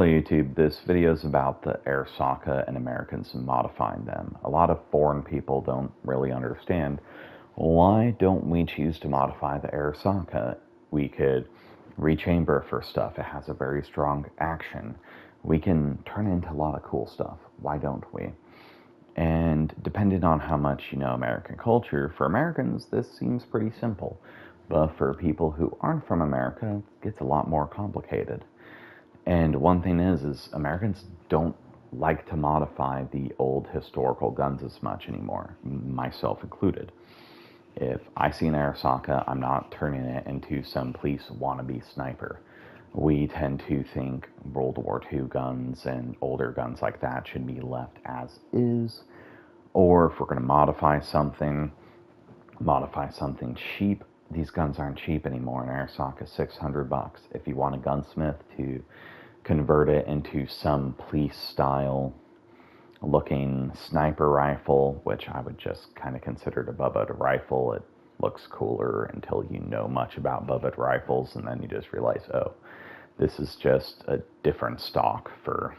Hello YouTube, this video is about the Arisaka and Americans modifying them. A lot of foreign people don't really understand, why don't we choose to modify the Arisaka? We could rechamber for stuff. It has a very strong action. We can turn it into a lot of cool stuff. Why don't we? And depending on how much you know American culture, for Americans this seems pretty simple. But for people who aren't from America, it gets a lot more complicated. And one thing is Americans don't like to modify the old historical guns as much anymore, myself included. If I see an Arisaka, I'm not turning it into some police wannabe sniper. We tend to think World War II guns and older guns like that should be left as is. Or if we're going to modify something cheap. These guns aren't cheap anymore. An Arisaka is $600. If you want a gunsmith to convert it into some police style looking sniper rifle, which I would just kind of consider a butt rifle. It looks cooler until you know much about butt rifles, and then you just realize, oh, this is just a different stock for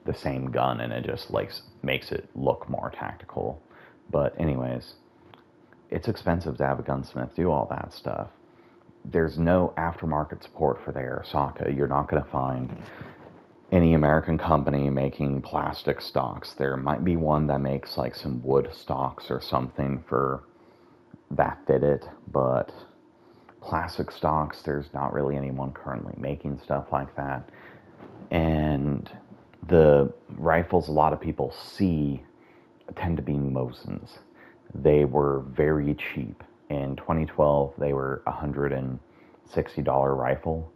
the same gun, and it just makes it look more tactical. But anyways, it's expensive to have a gunsmith do all that stuff. There's no aftermarket support for the Arisaka. You're not going to find any American company making plastic stocks. There might be one that makes like some wood stocks or something for that fit it, but plastic stocks, there's not really anyone currently making stuff like that. And the rifles a lot of people see tend to be mosins. They were very cheap. In 2012, they were a $160 rifle.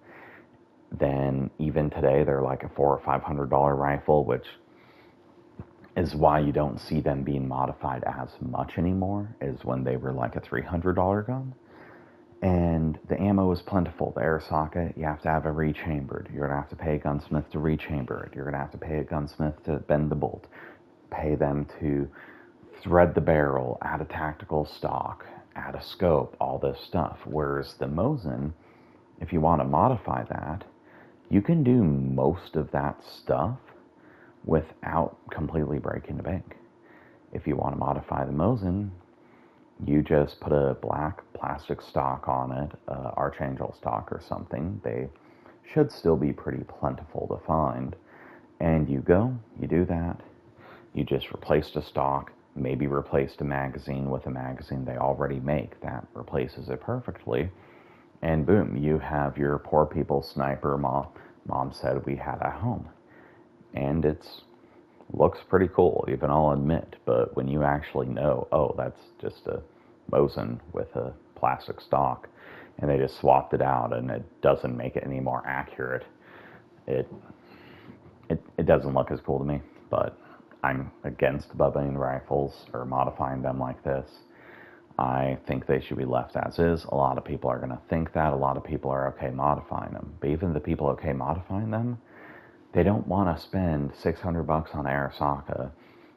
Then even today, they're like a $400 or $500 rifle, which is why you don't see them being modified as much anymore as when they were like a $300 gun. And the ammo is plentiful. The Arisaka, you have to have it rechambered. You're going to have to pay a gunsmith to rechamber it. You're going to have to pay a gunsmith to bend the bolt. Pay them to thread the barrel, add a tactical stock, add a scope, all this stuff. Whereas the mosin, if you want to modify that, you can do most of that stuff without completely breaking the bank. If you want to modify the mosin, you just put a black plastic stock on it, Archangel stock or something. They should still be pretty plentiful to find. And you do that. You just replace the stock, maybe replaced a magazine with a magazine they already make that replaces it perfectly, and boom, you have your poor people sniper mom said we had at home. And it's looks pretty cool, even I'll admit, but when you actually know, oh, that's just a mosin with a plastic stock and they just swapped it out and it doesn't make it any more accurate, it doesn't look as cool to me. But I'm against bubbling rifles or modifying them like this. I think they should be left as is. A lot of people are going to think that. A lot of people are okay modifying them. But even the people okay modifying them, they don't want to spend $600 on Arisaka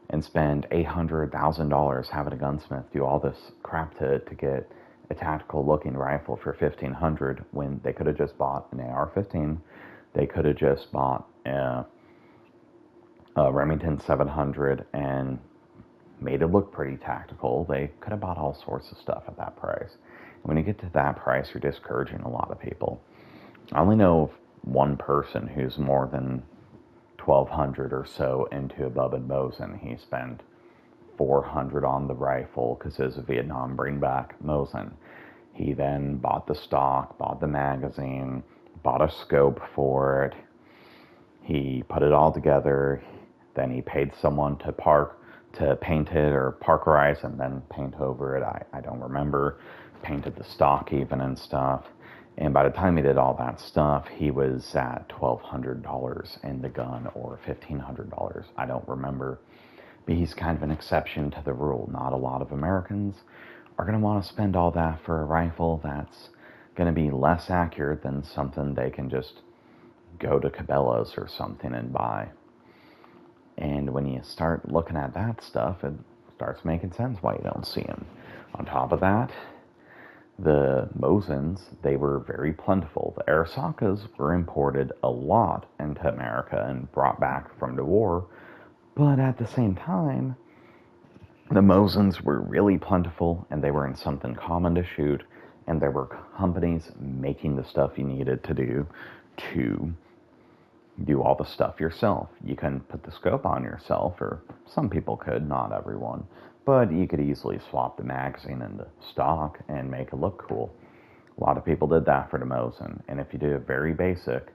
and spend $800,000 having a gunsmith do all this crap to get a tactical looking rifle for $1,500 when they could have just bought an AR-15. They could have just bought a Remington 700 and made it look pretty tactical. They could have bought all sorts of stuff at that price. And when you get to that price, you're discouraging a lot of people. I only know of one person who's more than $1,200 or so into a Bub and Mosin. He spent $400 on the rifle because it was a Vietnam bring-back Mosin. He then bought the stock, bought the magazine, bought a scope for it. He put it all together. Then he paid someone to paint it or parkerize and then paint over it. I don't remember. Painted the stock even and stuff. And by the time he did all that stuff, he was at $1,200 in the gun or $1,500. I don't remember. But he's kind of an exception to the rule. Not a lot of Americans are going to want to spend all that for a rifle that's going to be less accurate than something they can just go to Cabela's or something and buy. And when you start looking at that stuff, it starts making sense why you don't see them. On top of that, The mosins, they were very plentiful. The Arisakas were imported a lot into America and brought back from the war, but at the same time, the mosins were really plentiful, and they were in something common to shoot, and there were companies making the stuff you needed to do all the stuff yourself. You couldn't put the scope on yourself, or some people could, not everyone, but you could easily swap the magazine into stock and make it look cool. A lot of people did that for the mosin, and if you do it very basic,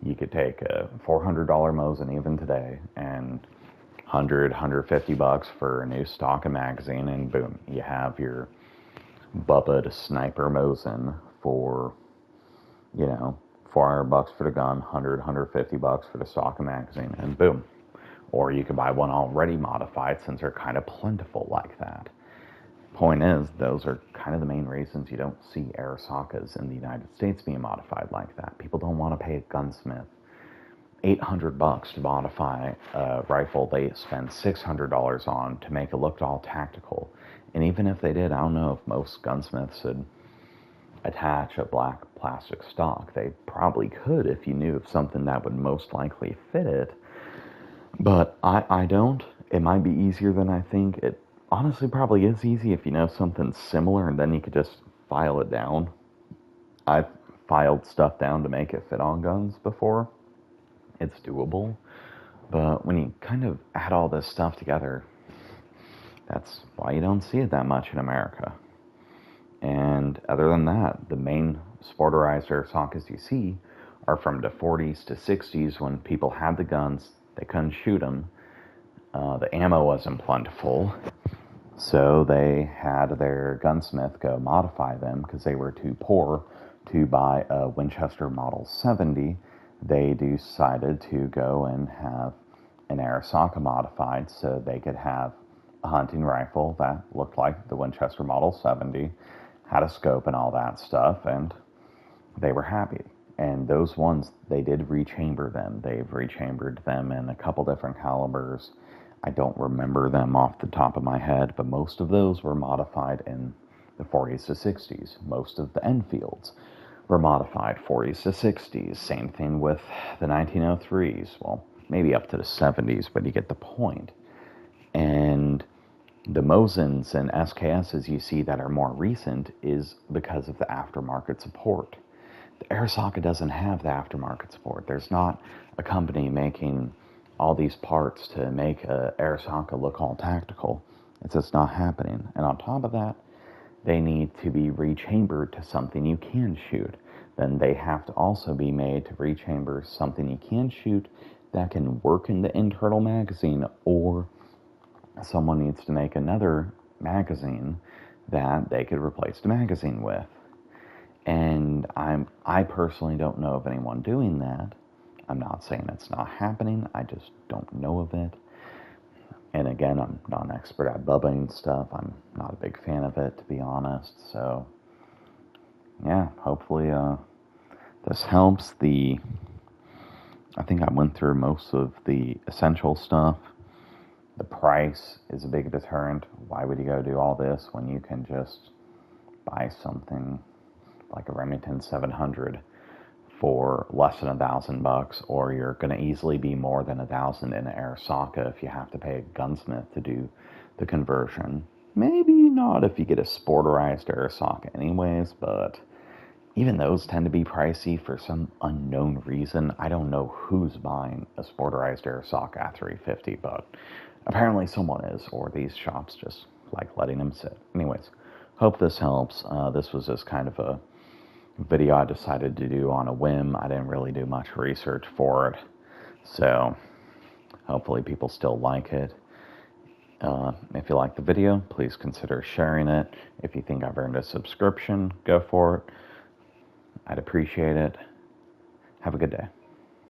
you could take a $400 mosin even today and $150 for a new stock and magazine, and boom, you have your Bubba sniper mosin for, $400 for the gun, $150 for the stock and magazine, and boom. Or you could buy one already modified, since they're kind of plentiful like that. Point is, those are kind of the main reasons you don't see Arisakas in the United States being modified like that. People don't want to pay a gunsmith $800 to modify a rifle they spend $600 on to make it look all tactical. And even if they did, I don't know if most gunsmiths would attach a black plastic stock. They probably could if you knew of something that would most likely fit it. But I don't. It might be easier than I think. It honestly probably is easy if you know something similar, and then you could just file it down. I've filed stuff down to make it fit on guns before. It's doable. But when you kind of add all this stuff together, that's why you don't see it that much in America. And other than that, the main sporterized Arisakas you see are from the 40s to 60s, when people had the guns, they couldn't shoot them. The ammo wasn't plentiful, so they had their gunsmith go modify them because they were too poor to buy a Winchester Model 70. They decided to go and have an Arisaka modified so they could have a hunting rifle that looked like the Winchester Model 70, had a scope and all that stuff, and they were happy. And those ones, they did rechamber them. They've rechambered them in a couple different calibers. I don't remember them off the top of my head, but most of those were modified in the 40s to 60s. Most of the Enfields were modified 40s to 60s. Same thing with the 1903s. Well, maybe up to the 70s, but you get the point. And the Mosins and SKSs you see that are more recent is because of the aftermarket support. The Arisaka doesn't have the aftermarket support. There's not a company making all these parts to make a Arisaka look all tactical. It's just not happening. And on top of that, they need to be rechambered to something you can shoot. Then they have to also be made to rechamber something you can shoot that can work in the internal magazine, or someone needs to make another magazine that they could replace the magazine with. And I personally don't know of anyone doing that. I'm not saying it's not happening, I just don't know of it. And again, I'm not an expert at bubbing stuff. I'm not a big fan of it, to be honest. So, yeah, hopefully this helps. I think I went through most of the essential stuff. The price is a big deterrent. Why would you go do all this when you can just buy something like a Remington 700 for less than $1,000, or you're going to easily be more than $1,000 in an Arisaka if you have to pay a gunsmith to do the conversion. Maybe not if you get a sporterized Arisaka anyways, but even those tend to be pricey for some unknown reason. I don't know who's buying a sporterized Arisaka at $350, but apparently someone is, or these shops just like letting them sit. Anyways, hope this helps. This was just kind of a video I decided to do on a whim. I didn't really do much research for it, so hopefully people still like it. If you like the video, please consider sharing it. If you think I've earned a subscription, go for it. I'd appreciate it. Have a good day.